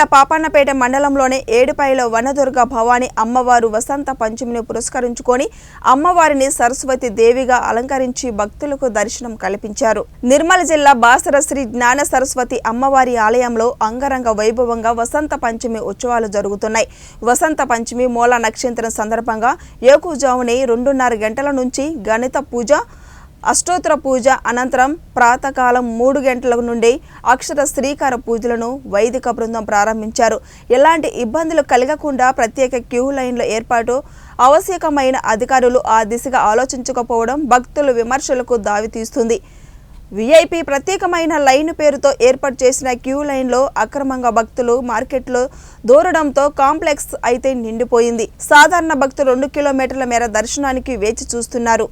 జిల్లా పాపన్నపేట మండలంలోని ఏడుపాయలో వనదుర్గ భవానీ అమ్మవారు వసంత పంచమిని పురస్కరించుకొని అమ్మవారిని సరస్వతి దేవిగా అలంకరించి భక్తులకు దర్శనం కల్పించారు. నిర్మల్ జిల్లా బాసర శ్రీ జ్ఞాన సరస్వతి అమ్మవారి ఆలయంలో అంగరంగ వైభవంగా వసంత పంచమి ఉత్సవాలు జరుగుతున్నాయి. వసంత పంచమి మూల నక్షత్రం సందర్భంగా ఏకుజామునే 2:30 గంటల నుంచి గణిత పూజ, అష్టోత్తర పూజ అనంతరం ప్రాతకాలం 3 గంటల నుండి అక్షర శ్రీకార పూజలను వైదిక బృందం ప్రారంభించారు. ఎలాంటి ఇబ్బందులు కలగకుండా ప్రత్యేక క్యూ లైన్ల ఏర్పాటు ఆవశ్యకమైన అధికారులు ఆ దిశగా ఆలోచించకపోవడం భక్తుల విమర్శలకు దారితీస్తుంది. విఐపి ప్రత్యేకమైన లైన్ పేరుతో ఏర్పాటు చేసిన క్యూ లైన్లో అక్రమంగా భక్తులు మార్కెట్లో దూరడంతో కాంప్లెక్స్ అయితే నిండిపోయింది. సాధారణ భక్తులు 2 కిలోమీటర్ల మేర దర్శనానికి వేచి చూస్తున్నారు.